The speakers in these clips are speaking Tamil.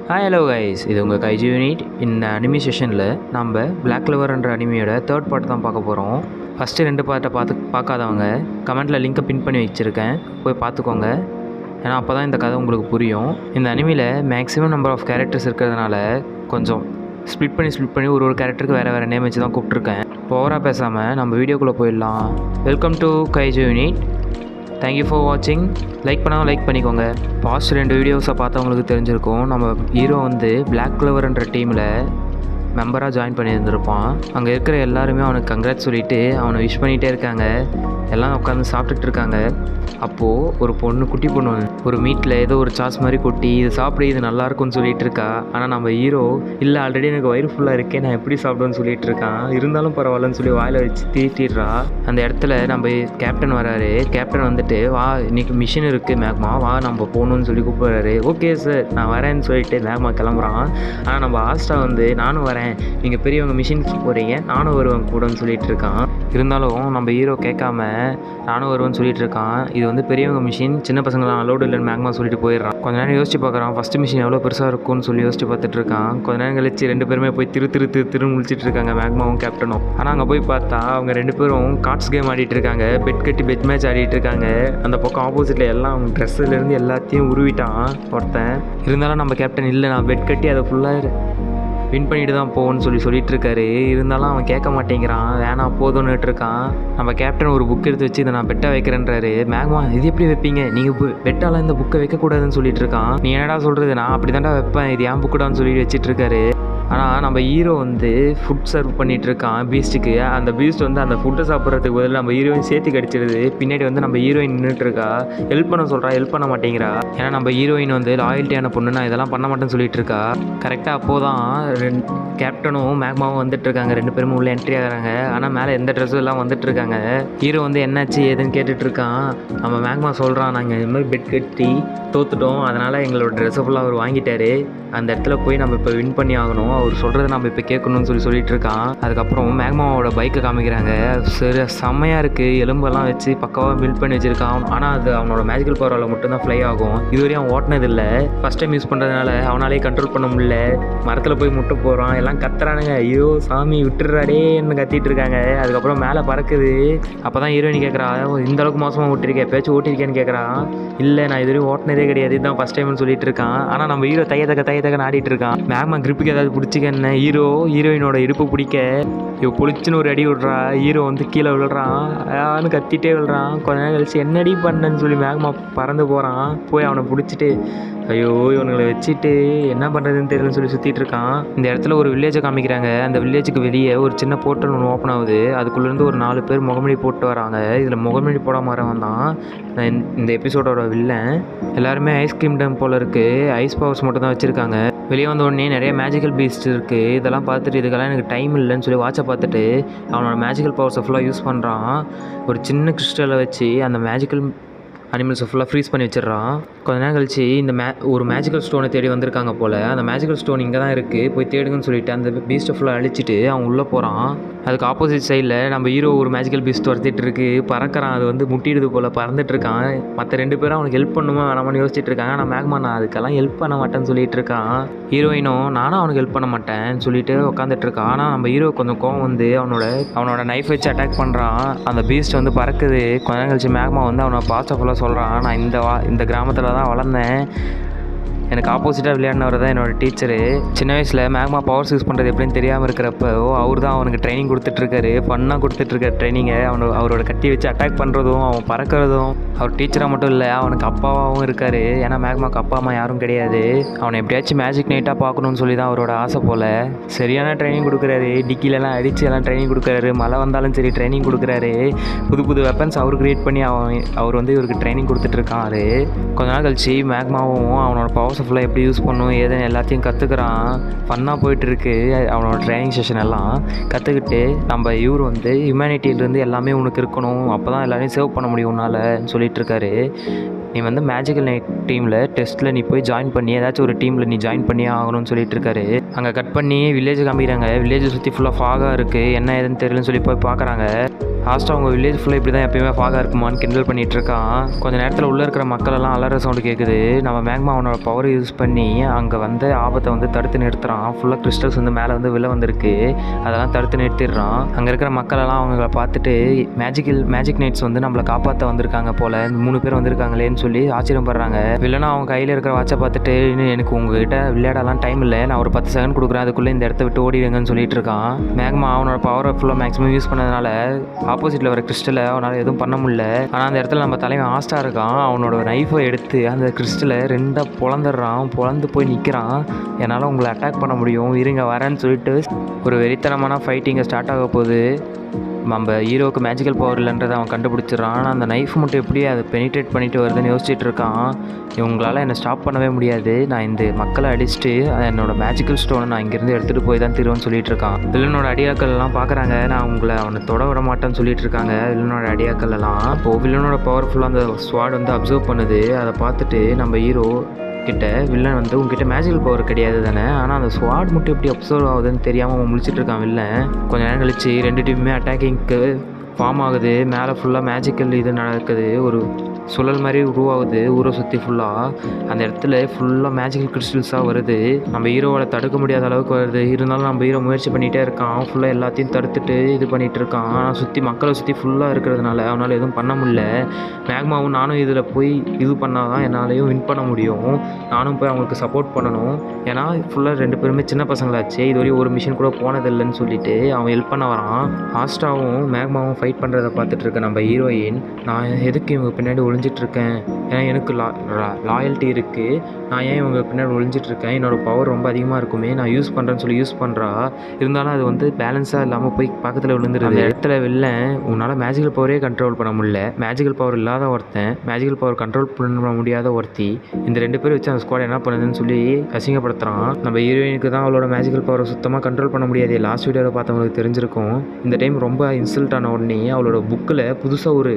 ஹாய் ஹலோ கைஸ், இது உங்கள் கைஜி யூனிட். இந்த அனிமி செஷனில் நம்ம பிளாக் கிளவர்ன்ற அனிமியோட தேர்ட் பார்ட் தான் பார்க்க போகிறோம். ஃபஸ்ட்டு 2 பார்ட்டை பார்க்காதவங்க கமெண்ட்டில் லிங்க்கை பின் பண்ணி வச்சுருக்கேன், போய் பார்த்துக்கோங்க. ஏன்னா அப்போ தான் இந்த கதை உங்களுக்கு புரியும். இந்த அனிமியில் மேக்ஸிமம் நம்பர் ஆஃப் கேரக்டர்ஸ் இருக்கிறதுனால கொஞ்சம் ஸ்ப்ளிட் பண்ணி ஒரு கேரக்டருக்கு வேறு நேம் வச்சு தான் கூப்பிட்ருக்கேன். ஓவராக பேசாமல் நம்ம வீடியோக்குள்ளே போயிடலாம். வெல்கம் டு கைஜி யூனிட். தேங்க்யூ ஃபார் வாட்சிங். லைக் பண்ணாமல் லைக் பண்ணிக்கோங்க. பாஸ்ட் 2 வீடியோஸை பார்த்தவங்களுக்கு தெரிஞ்சிருக்கும். நம்ம ஹீரோ வந்து பிளாக் கிளவர்ன்ற டீமில் மெம்பராக ஜாயின் பண்ணியிருந்திருப்பான். அங்கே இருக்கிற எல்லாருமே அவனுக்கு கங்க்ராட்ஸ் சொல்லிவிட்டு அவனை விஷ் பண்ணிகிட்டே இருக்காங்க. எல்லாம் உட்காந்து சாப்பிட்டுட்டு இருக்காங்க. அப்போது ஒரு குட்டி பொண்ணு ஒரு மீட்டில் ஏதோ ஒரு சாஸ் மாதிரி கொட்டி இது சாப்பிடு, இது நல்லாயிருக்கும்னு சொல்லிகிட்டு இருக்கா. ஆனால் நம்ம ஹீரோ இல்லை, ஆல்ரெடி எனக்கு வயிறு ஃபுல்லாக இருக்கேன், நான் எப்படி சாப்பிடுவேன்னு சொல்லிட்டு இருக்கான். இருந்தாலும் பரவாயில்லன்னு சொல்லி வாயில் வச்சு தீட்டிடுறா. அந்த இடத்துல நம்ம கேப்டன் வராரு. கேப்டன் வந்துட்டு வா, இன்னைக்கு மிஷின் இருக்குது மேக்மா, வா நம்ம போகணுன்னு சொல்லி கூப்பிடுறாரு. ஓகே சார் நான் வரேன்னு சொல்லிட்டு மேக்மா கிளம்புறான். ஆனால் நம்ம ஆஸ்டா வந்து நானும் வரேன், நீங்கள் பெரியவங்க மிஷினுக்கு போகிறீங்க, நானும் வருவேன் கூடன்னு சொல்லிட்டு இருக்கான். இருந்தாலும் நம்ம ஹீரோ கேட்காம நானும் வருவேன்னு சொல்லிட்டு இருக்கான். இது வந்து பெரியவங்க மிஷின், சின்ன பசங்களாம் அலோடு இல்லைன்னு மேக்மா சொல்லிட்டு போயிடுறான். கொஞ்ச நேரம் யோசிச்சு பார்க்குறான், ஃபஸ்ட்டு மிஷின் எவ்வளோ பெருசாக இருக்கும்னு சொல்லி யோசிச்சு பார்த்துட்டு இருக்கான். கொஞ்ச நேரம் கழிச்சு 2 பேருமே போய் திரு முழிச்சிட்டு இருக்காங்க, மேக்மாவும் கேப்டனும். ஆனால் அங்கே போய் பார்த்தா அவங்க 2 பேரும் கார்ட்ஸ் கேம் ஆடிட்டு இருக்காங்க, பெட் கட்டி பெட் மேட்ச் ஆடிட்டு இருக்காங்க. அந்த பக்கம் ஆப்போசிட்டில் எல்லாம் அவங்க ட்ரெஸ்ஸுலேருந்து எல்லாத்தையும் உருவிட்டான் ஒருத்தன். இருந்தாலும் நம்ம கேப்டன் இல்லை, நான் பெட் கட்டி அதை ஃபுல்லாக வின் பண்ணிட்டு தான் போகணும்னு சொல்லிட்டு இருக்காரு. இருந்தாலும் அவன் கேட்க மாட்டேங்கிறான், வேணாம் போதும்னுட்டு இருக்கான். நம்ம கேப்டன் ஒரு புக் எடுத்து வச்சு இதை நான் பெட்டை வைக்கிறேன்றாரு. மேக்மா இது எப்படி வைப்பீங்க, நீங்கள் பெட்டாலாம் இந்த புக்கை வைக்கக்கூடாதுன்னு சொல்லிட்டு இருக்கான். நீ என்னடா சொல்கிறது, நான் அப்படி தான்டா வைப்பேன், இது ஏன் புக்குடான்னு சொல்லிட்டு வச்சுட்டு இருக்காரு. ஆனால் நம்ம ஹீரோ வந்து ஃபுட் சர்வ் பண்ணிகிட்டு இருக்கான் பீஸ்ட்டுக்கு. அந்த பீஸ்ட் வந்து அந்த ஃபுட்டை சாப்பிட்றதுக்கு பதில் நம்ம ஹீரோயின் சேர்த்து கடிச்சிடுது. பின்னாடி வந்து நம்ம ஹீரோயின் நின்றுட்டுருக்கா, ஹெல்ப் பண்ண சொல்கிறா, ஹெல்ப் பண்ண மாட்டேங்கிறா. ஏன்னா நம்ம ஹீரோயின் வந்து லாயல்ட்டியான பொண்ணு, நான் இதெல்லாம் பண்ண மாட்டேன்னு சொல்லிட்டு இருக்கா. கரெக்டாக அப்போது தான் கேப்டனும் மேக்மாவும் வந்துட்டுருக்காங்க. 2 பேரும் உள்ளே என்ட்ரி ஆகிறாங்க. ஆனால் மேலே எந்த ட்ரெஸ்ஸும் எல்லாம் வந்துட்டுருக்காங்க. ஹீரோ வந்து என்னாச்சு ஏதுன்னு கேட்டுட்ருக்கான். நம்ம மேக்மா சொல்கிறான், நாங்கள் இது மாதிரி பெட் கட்டி தோத்துட்டோம், அதனால் எங்களோட ட்ரெஸ்ஸை ஃபுல்லாக அவர் வாங்கிட்டாரு, அந்த இடத்துல போய் நம்ம இப்போ வின் பண்ணி ஆகணும், அவர் சொல்கிறத நம்ம இப்போ கேட்கணும்னு சொல்லிட்டு இருக்கான். அதுக்கப்புறம் மேக்மாவோட பைக்கை காமிக்கிறாங்க. சரி செம்மையாக இருக்குது, எலும்பெல்லாம் வச்சு பக்காவாக பில்ட் பண்ணி வச்சுருக்கான். ஆனால் அது அவனோட மேஜிக்கல் பவரால் மட்டும்தான் ஃப்ளை ஆகும். இதுவரையும் அவன் ஓட்டினதில்லை, ஃபஸ்ட் டைம் யூஸ் பண்ணுறதுனால அவனாலே கண்ட்ரோல் பண்ண முடியல. மரத்தில் போய் முட்டை போகிறான், எல்லாம் கத்துறானுங்க, ஐயோ சாமி விட்டுறாடேன்னு கத்திட்டு இருக்காங்க. அதுக்கப்புறம் மேலே பறக்குது. அப்போ தான் ஹீரோயின் கேட்குறா, இந்த அளவுக்கு மோசமாக ஓட்டிருக்கேன், பேச்சு ஓட்டிருக்கேன்னு கேட்குறான். இல்லை நான் இதுவரையும் ஓட்டினதே கிடையாது, இதுதான் ஃபஸ்ட் டைம்னு சொல்லிட்டு இருக்கான். ஆனால் நம்ம ஹீரோ தைய ஆடிட்டு இருக்கான். மேக்மா கிரிப்புக்கு ஏதாவது பிடிச்சிக்கன்னு ஹீரோயினோட இடுப்பு பிடிக்க இவ பொழிச்சுன்னு ஒரு அடி விடுறா. ஹீரோ வந்து கீழே விழுறான், கத்திட்டே விழுறான். கொஞ்ச நேரம் கழிச்சு என்னடி பண்ணன்னு சொல்லி மேக்மா பறந்து போகிறான். போய் அவனை பிடிச்சிட்டு ஐயோ இவனுங்களை வச்சுட்டு என்ன பண்ணுறதுன்னு தெரியலன்னு சொல்லி சுற்றிட்டு இருக்கான். இந்த இடத்துல ஒரு வில்லேஜை காமிக்கிறாங்க. அந்த வில்லேஜுக்கு வெளியே ஒரு சின்ன போர்ட்டல் ஒன்று ஓப்பன் ஆகுது. அதுக்குள்ளேருந்து ஒரு 4 பேர் முகமூடி போட்டு வராங்க. இதில் முகமூடி போடாம வரவன் தான் இந்த எபிசோடோட வில்லன். எல்லாருமே ஐஸ்கிரீம் டம் போல் இருக்குது, ஐஸ் பவர்ஸ் மட்டும் தான் வச்சுருக்காங்க. வெளியே வந்த உடனே நிறைய மேஜிக்கல் பீஸ்ட் இருக்குது. இதெல்லாம் பார்த்துட்டு இதுக்கெல்லாம் எனக்கு டைம் இல்லைன்னு சொல்லி வாட்சை பார்த்துட்டு அவனோட மேஜிக்கல் பவர்ஸை ஃபுல்லாக யூஸ் பண்ணுறான். ஒரு சின்ன கிறிஸ்டலை வச்சு அந்த மேஜிக்கல் அனிமல்ஸை ஃபுல்லாக ஃப்ரீஸ் பண்ணி வச்சிடறான். கொஞ்ச நேரம் கழிச்சு ஒரு மேஜிக்கல் ஸ்டோனை தேடி வந்திருக்காங்க போல். அந்த மேஜிக்கல் ஸ்டோன் இங்கே தான் இருக்குது, போய் தேடுங்கன்னு சொல்லிட்டு அந்த பீஸ்ட்டை ஃபுல்லாக அழிச்சிட்டு அவன் உள்ளே போகிறான். அதுக்கு ஆப்போசிட் சைடில் நம்ம ஹீரோ ஒரு மேஜிக்கல் பீஸ்ட் துரத்திட்டு இருக்கு, பறக்கிறான். அது வந்து முட்டிடுது போல், பறந்துட்டு இருக்கான். மற்ற 2 பேரும் அவனுக்கு ஹெல்ப் பண்ணுமா வேணாமான்னு யோசிச்சுட்டு இருக்காங்க. ஆனால் மேக்மா நான் அதுக்கெல்லாம் ஹெல்ப் பண்ண மாட்டேன்னு சொல்லிட்டு இருக்கான். ஹீரோயினும் நானும் அவனுக்கு ஹெல்ப் பண்ண மாட்டேன்னு சொல்லிட்டு உட்காந்துட்டு இருக்கான். ஆனால் நம்ம ஹீரோ கொஞ்சம் கோவம் வந்து அவனோட நைஃப் வச்சு அட்டாக் பண்ணுறான். அந்த பீஸ்ட் வந்து பறக்குது. கொஞ்ச நேரம் கழிச்சு மேக்மா வந்து அவனை பாஸ்ட்டை ஃபுல்லாக சொல்கிறான், நான் இந்த கிராமத்தில் தான் வளர்ந்தேன், எனக்கு ஆப்போசிட்டாக விளையாடினவர் தான் என்னோடய டீச்சரு. சின்ன வயசில் மேக்மா பவர்ஸ் யூஸ் பண்ணுறது எப்படின்னு தெரியாமல் இருக்கிறப்போ அவர் தான் அவனுக்கு ட்ரைனிங் கொடுத்துட்ருக்காரு, ஃபன்னாக கொடுத்துட்ருக்காரு ட்ரைனிங்கை. அவரோட கட்டி வச்சு அட்டாக் பண்ணுறதும் அவன் பறக்கிறதும். அவர் டீச்சராக மட்டும் இல்லை, அவனுக்கு அப்பாவாகவும் இருக்கார். ஏன்னா மேக்மாவுக்கு அப்பா அம்மா யாரும் கிடையாது. அவனை எப்படியாச்சும் மேஜிக் நைட்டாக பார்க்கணுன்னு சொல்லி தான் அவரோட ஆசை போல். சரியான ட்ரைனிங் கொடுக்குறாரு, டிக்கிலெல்லாம் அடித்து எல்லாம் ட்ரைனிங் கொடுக்குறாரு. மழை வந்தாலும் சரி ட்ரைனிங் கொடுக்குறாரு. புது வெப்பன்ஸ் அவர் க்ரியேட் பண்ணி அவர் வந்து இவருக்கு ட்ரைனிங் கொடுத்துட்ருக்காரு. கொஞ்ச நாள் கழிச்சு மேக்மாவும் அவனோட பவர்ஸ் ஃபுல்லாக எப்படி யூஸ் பண்ணணும் ஏதுன்னு எல்லாத்தையும் கற்றுக்குறான். ஃபன்னாக போயிட்டுருக்கு அவனோட ட்ரைனிங் செஷன் எல்லாம் கற்றுக்கிட்டு. நம்ம இவர் வந்து ஹியூமனிட்டியிலேருந்து எல்லாமே உனக்கு இருக்கணும், அப்போ தான் எல்லாரையும் சேவ் பண்ண முடியும் உன்னால் சொல்லிட்டு இருக்காரு. நீ வந்து மேஜிக்கல் நைட் டீமில் டெஸ்ட்டில் நீ போய் ஜாயின் பண்ணி ஏதாச்சும் ஒரு டீமில் நீ ஜாயின் பண்ணி ஆகணும்னு சொல்லிட்டு இருக்காரு. அங்கே கட் பண்ணி வில்லேஜ் காமிக்கிறாங்க. வில்லேஜை சுற்றி ஃபுல்லாக ஃபாகாக இருக்குது, என்ன ஏதுன்னு தெரியலன்னு சொல்லி போய் பார்க்குறாங்க. லாஸ்ட்டாக அவங்க வில்லேஜ் ஃபுல்லாக இப்படி தான் எப்பயுமே ஃபாகாக இருக்குமான்னு கிண்டல் பண்ணிகிட்டு இருக்கான். கொஞ்சம் நேரத்தில் உள்ளே இருக்கிற மக்களெல்லாம் அலற சவுண்டு கேட்குது. நம்ம மேக்மா அவனோட பவரை யூஸ் பண்ணி அங்கே வந்து ஆபத்தை வந்து தடுத்து நிறுத்துறான். ஃபுல்லாக கிறிஸ்டல்ஸ் வந்து மேலே வந்து விலை வந்திருக்கு, அதெல்லாம் தடுத்து நிறுத்திடுறான். அங்கே இருக்கிற மக்களெல்லாம் அவங்கள பார்த்துட்டு மேஜிக் நைட்ஸ் வந்து நம்மளை காப்பாற்ற வந்திருக்காங்க போல், இந்த 3 பேர் வந்திருக்காங்களேன்னு சொல்லி ஆச்சரியப்படுறாங்க. வில்லனா அவங்க கையில் இருக்கிற வாட்சை பார்த்துட்டு, இன்னும் எனக்கு உங்ககிட்ட விளையாடலாம் டைம் இல்லை, நான் ஒரு 10 செகண்ட் கொடுக்குறேன், அதுக்குள்ளே இந்த இடத்த விட்டு ஓடிடுங்கன்னு சொல்லிட்டு இருக்கான். மேக்மா அவனோட பவரை ஃபுல்லாக மேக்ஸிமம் யூஸ் பண்ணதுனால ஆப்போசிட்டில் வர கிறிஸ்டலை அவனால் எதுவும் பண்ண முடியல. ஆனால் அந்த இடத்துல நம்ம தலைவன் ஆஸ்டா இருக்கான். அவனோட நைஃபை எடுத்து அந்த கிறிஸ்டலை 2 பொழந்துடுறான். பொழந்து போய் நிற்கிறான். என்னால் உங்களை அட்டாக் பண்ண முடியும், இருங்க வரேன்னு சொல்லிட்டு ஒரு வெறித்தனமான ஃபைட்டிங்கை ஸ்டார்ட் ஆக போகுது. நம்ம ஹீரோவுக்கு மேஜிக்கல் பவர் இல்லைன்றதை அவன் கண்டுபிடிச்சிடறான். ஆனால் அந்த நைஃப் மட்டும் எப்படி அதை பெனிட்ரேட் பண்ணிட்டு வருதுன்னு யோசிச்சுட்டு இருக்கான். இவங்களால் என்னை ஸ்டாப் பண்ணவே முடியாது, நான் இந்த மக்களை அடிச்சுட்டு என்னோட மேஜிக்கல் ஸ்டோனை நான் இங்கேருந்து எடுத்துகிட்டு போய் தான் தீருவேன்னு சொல்லிட்டு இருக்கான். வில்லனோட அடியாக்கள் எல்லாம் பார்க்குறாங்க, நான் அவனை தொட விட மாட்டேன்னு சொல்லிட்டு இருக்காங்க வில்லனோட அடியாக்கள் எல்லாம். அப்போது வில்லனோட பவர்ஃபுல்லாக அந்த ஸ்வாட் வந்து அப்சர்வ் பண்ணுது. அதை பார்த்துட்டு நம்ம ஹீரோ கிட்ட வில்லன் வந்து உங்ககிட்ட மேஜிக்கல் பவர் கிடையாது தானே, ஆனால் அந்த ஸ்வாட் மட்டும் எப்படி அப்சர்வ் ஆகுதுன்னு தெரியாமல் அவன் முழிச்சிட்டு இருக்கான் வில்லன். கொஞ்சம் நேரம் கழிச்சு 2 டீமுமே அட்டாக்கிங்க்கு ஃபார்ம் ஆகுது. மேலே ஃபுல்லாக மேஜிக்கல் இது நடக்குது, ஒரு சுழல் மாதிரி உருவாகுது ஊரை சுற்றி ஃபுல்லாக. அந்த இடத்துல ஃபுல்லாக மேஜிக்கல் கிறிஸ்டல்ஸாக வருது. நம்ம ஹீரோவை தடுக்க முடியாத அளவுக்கு வருது. இருந்தாலும் நம்ம ஹீரோ முயற்சி பண்ணிகிட்டே இருக்கான். ஃபுல்லாக எல்லாத்தையும் தடுத்துட்டு இது பண்ணிகிட்டு இருக்கான். ஆனால் சுற்றி மக்களை சுற்றி ஃபுல்லாக இருக்கிறதுனால அவனால் எதுவும் பண்ண முடியல. மேக்மாவும் நானும் இதில் போய் இது பண்ணால் தான் என்னாலையும் வின் பண்ண முடியும், நானும் போய் அவங்களுக்கு சப்போர்ட் பண்ணணும். ஏன்னா ஃபுல்லாக 2 பேருமே சின்ன பசங்களாச்சு, இதுவரையும் ஒரு மிஷன் கூட போனதில்லைன்னு சொல்லிட்டு அவன் ஹெல்ப் பண்ண வரான். ஆஸ்டாவும் மேக்மாவும் ஃபைட் பண்ணுறதை பார்த்துட்டு இருக்க நம்ம ஹீரோயின், நான் எதுக்கு இவங்க பின்னாடி ஒளிஞ்சிட்ருக்கேன், ஏன்னா எனக்கு லாயல்ட்டி இருக்குது, நான் ஏன் இவங்க பின்னாடி ஒளிஞ்சிட்ருக்கேன், என்னோடய பவர் ரொம்ப அதிகமாக இருக்குமே, நான் யூஸ் பண்ணுறேன்னு சொல்லி யூஸ் பண்ணுறா. இருந்தாலும் அது வந்து பேலன்ஸாக இல்லாமல் போய் பக்கத்தில் விழுந்துருது. அந்த இடத்துல வில்லன், உன்னால் மேஜிக்கல் பவரே கண்ட்ரோல் பண்ண முடியல, மேஜிக்கல் பவர் இல்லாத ஒருத்தன், மேஜிக்கல் பவர் கண்ட்ரோல் பண்ண முடியாத ஒருத்தி, இந்த 2 பேர் வச்சு அந்த ஸ்குவாட் என்ன பண்ணுதுன்னு சொல்லி அசிங்கப்படுத்துகிறான். நம்ம ஹீரோயினுக்கு தான் அவளோட மேஜிக்கல் பவரை சுத்தமாக கண்ட்ரோல் பண்ண முடியாது. லாஸ்ட் வீடியோவில் பார்த்தவங்களுக்கு தெரிஞ்சிருக்கும். இந்த டைம் ரொம்ப இன்சல்ட் ஆன உடனே அவளோட புக்கில் புதுசாக ஒரு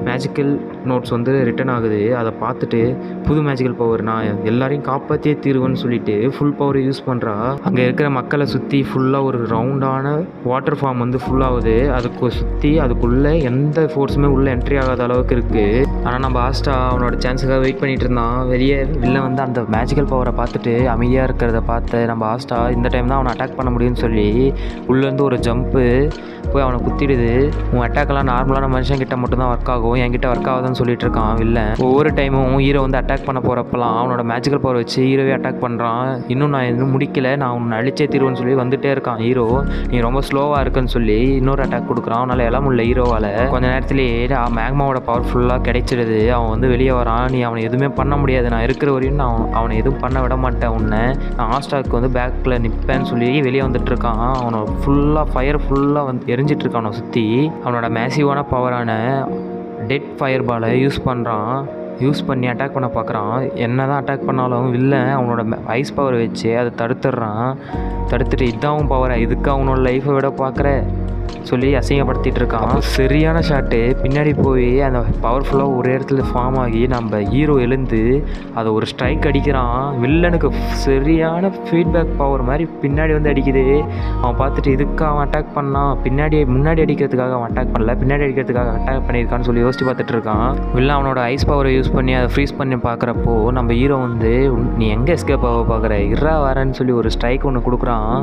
மேஜிக்கல் நோட்ஸ் வந்து ரிட்டன் ஆகுது. அதை பார்த்துட்டு புது மேஜிக்கல் பவர், நான் எல்லாரையும் காப்பாற்றியே தீருவேன்னு சொல்லிட்டு ஃபுல் பவரை யூஸ் பண்ணுறா. அங்கே இருக்கிற மக்களை சுற்றி ஃபுல்லாக ஒரு ரவுண்டான வாட்டர் ஃபார்ம் வந்து ஃபுல்லாகுது. அதுக்கு சுற்றி அதுக்குள்ளே எந்த ஃபோர்ஸுமே உள்ளே என்ட்ரி ஆகாத அளவுக்கு இருக்குது. ஆனால் நம்ம ஆஸ்டா அவனோட சான்ஸுக்காக வெயிட் பண்ணிகிட்டு இருந்தான். வெளியே வெளில வந்து அந்த மேஜிக்கல் பவரை பார்த்துட்டு அமைதியாக இருக்கிறத பார்த்து நம்ம ஆஸ்டா இந்த டைம் தான் அவனை அட்டாக் பண்ண முடியும்னு சொல்லி உள்ளேருந்து ஒரு ஜம்ப்பு போய் அவனை குத்திடுது. உன் அட்டாக்கெல்லாம் நார்மலான மனுஷங்கிட்ட மட்டும்தான் ஒர்க் ஆகும், என்கிட்ட ஒர்க் ஆகுதுன்னு சொல்லிட்டு இருக்கான் வில்லன். ஒவ்வொரு டைமும் ஹீரோ வந்து அட்டாக் பண்ண போகிறப்பெல்லாம் அவனோட மேஜிக்கல் பவர் வச்சு ஹீரோவே அட்டாக் பண்ணுறான். நான் இன்னும் முடிக்கல, நான் உன்னை அழிச்சே தீருவேன்னு சொல்லி வந்துட்டே இருக்கான் ஹீரோ. நீ ரொம்ப ஸ்லோவாக இருக்குன்னு சொல்லி இன்னொரு அட்டாக் கொடுக்குறான். அவனால் எல்லாம் முடியல ஹீரோவால். கொஞ்சம் நேரத்துலேயே மேக்மாவோட பவர் ஃபுல்லாக கிடைச்சிடுது. அவன் வந்து வெளியே வரான். நீ அவனை எதுவுமே பண்ண முடியாது, நான் இருக்கிற வரையும் நான் அவனை எதுவும் பண்ண விட மாட்டேன், உன்னை நான் ஆஸ்டாக்கு வந்து பேக்கில் நிற்பேன்னு சொல்லி வெளியே வந்துட்டு இருக்கான். அவனோட ஃபுல்லாக ஃபயர் ஃபுல்லாக வந்து எரிஞ்சிட்டு இருக்கான் அவனை சுற்றி. அவனோட மேசிவான பவரான டெட் ஃபயர் பாலை யூஸ் பண்ணுறான். யூஸ் பண்ணி அட்டாக் பண்ண பார்க்குறான். என்ன தான் அட்டாக் பண்ணாலும் வில்லன் அவனோட ஐஸ் பவர் வச்சு அதை தடுத்துடுறான். தடுத்துட்டு இதான் பவரை, இதுக்கு அவனோட லைஃப்பை விட பார்க்குற சொல்லி அசிங்கப்படுத்திட்டு இருக்கான். சரியான ஷாட்டு பின்னாடி போய் அந்த பவர்ஃபுல்லாக ஒரு இடத்துல ஃபார்ம் ஆகி நம்ம ஹீரோ எழுந்து அதை ஒரு ஸ்ட்ரைக் அடிக்கிறான். வில்லனுக்கு சரியான ஃபீட்பேக் பவர் மாதிரி பின்னாடி வந்து அடிக்குது. அவன் பார்த்துட்டு இதுக்கு அவன் அட்டாக் பண்ணான், முன்னாடி அடிக்கிறதுக்காக அவன் அட்டாக் பண்ணல, பின்னாடி அடிக்கிறதுக்காக அட்டாக் பண்ணியிருக்கான்னு சொல்லி யோசிச்சு பார்த்துட்டு இருக்கான். வில்லன் அவனோட ஐஸ் பவரை யூஸ் பண்ணி அதை ஃப்ரீஸ் பண்ணி பார்க்குறப்போ நம்ம ஹீரோ வந்து நீ எங்கே எஸ்கேப் ஆக பார்க்குற, இறா வரேன்னு சொல்லி ஒரு ஸ்ட்ரைக் ஒன்று கொடுக்குறான்.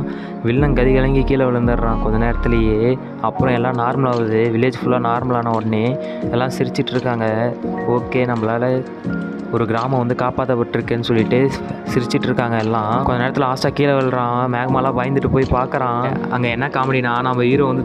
வில்லன் கதி கலங்கி கீழே விழுந்துடுறான் கொஞ்ச நேரத்துலேயே. அப்புறம் எல்லாம் நார்மல் ஆகுது. வில்லேஜ் ஃபுல்லாக நார்மலான உடனே எல்லாம் சிரிச்சிட்டு இருக்காங்க. ஓகே, நம்மளால் ஒரு கிராமம் வந்து காப்பாற்றப்பட்டிருக்குன்னு சொல்லிட்டு சிரிச்சிட்டு இருக்காங்க எல்லாம். கொஞ்ச நேரத்தில் ஆஸ்டா கீழே விழுறான். மேக்மாலாம் பயந்துட்டு போய் பார்க்குறான். அங்கே என்ன காமெடினா நம்ம ஹீரோ வந்து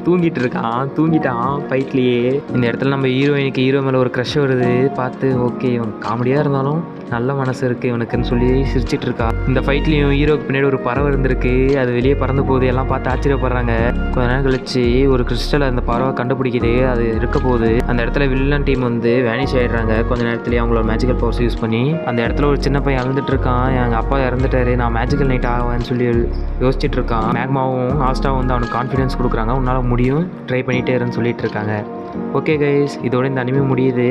தூங்கிட்டான் ஃபைட்லேயே. இந்த இடத்துல நம்ம ஹீரோ மேலே ஒரு க்ரஷ் வருது. பார்த்து ஓகே இவன் காமெடியாக இருந்தாலும் நல்ல மனசு இருக்குது இவனுக்குன்னு சொல்லி சிரிச்சிட்டு இருக்கா. இந்த ஃபைட்லேயும் ஹீரோக்கு பின்னாடி ஒரு பறவை இருந்திருக்கு, அது வெளியே பறந்து போகுது. எல்லாம் பார்த்து ஆச்சரியப்படுறாங்க. கொஞ்ச நேரம் கழிச்சு ஒரு கிறிஸ்டலை அந்த பறவை கண்டுபிடிக்குது, அது இருக்க போகுது. அந்த இடத்துல வில்லன் டீம் வந்து வேனிஷ் ஆகிடுறாங்க. கொஞ்ச நேரத்துலேயே அவங்களோட மேஜிக்கல் பவர்ஸ் யூஸ் பண்ணி அந்த இடத்துல ஒரு சின்ன பையன் அழுந்துட்டு இருக்கான். எங்கள் அப்பா இறந்துட்டாரு, நான் மேஜிக்கல் நைட் ஆவேன்னு சொல்லி யோசிச்சுட்டு இருக்கான். மேக்மாவும் ஆஸ்டாவும் வந்து அவனுக்கு கான்ஃபிடன்ஸ் கொடுக்குறாங்க. உன்னால் முடியும், ட்ரை பண்ணிகிட்டே இருன்னு சொல்லிட்டு இருக்காங்க. ஓகே கைஸ், இதோட இந்த அனிமே முடியுது.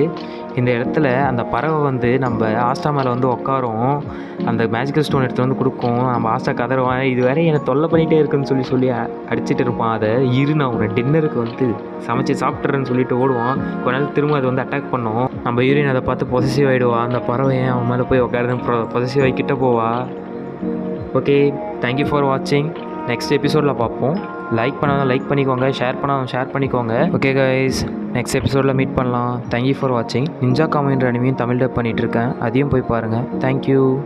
இந்த இடத்துல அந்த பறவை வந்து நம்ம ஆஸ்டா மேலே வந்து உட்காரும், அந்த மேஜிக்கல் ஸ்டோன் எடுத்து வந்து கொடுக்கும். நம்ம ஆஸ்டா கதறுவான், இது வேற என்னை தொல்லை பண்ணிகிட்டே இருக்குன்னு சொல்லி அடிச்சிட்டு இருப்பான். அதை நான் உன்னை டின்னருக்கு வந்து சமைச்சு சாப்பிட்றேன்னு சொல்லிட்டு ஓடுவான். கொஞ்ச நாள் திரும்ப அது வந்து அட்டாக் பண்ணும். நம்ம யூரின் அதை பார்த்து பொசசிவ் ஆகிடுவா. அந்த பறவை அவன் மேலே போய் உட்காருது, பொசசிவ் ஆகி கிட்ட போவா. ஓகே, தேங்க்யூ ஃபார் வாட்சிங். நெக்ஸ்ட் எபிசோடில் பார்ப்போம். லைக் பண்ணாதான் லைக் பண்ணிக்கோங்க, ஷேர் பண்ணாதான் ஷேர் பண்ணிக்கோங்க. ஓகே கைஸ், நெக்ஸ்ட் எபிசோடில் மீட் பண்ணலாம். தேங்க்யூ ஃபார் வாட்சிங். நிஞ்சா காமென்ற அனிமையும் தமிழ் டப் பண்ணிகிட்ருக்கேன், அதையும் போய் பாருங்கள். தேங்க்யூ.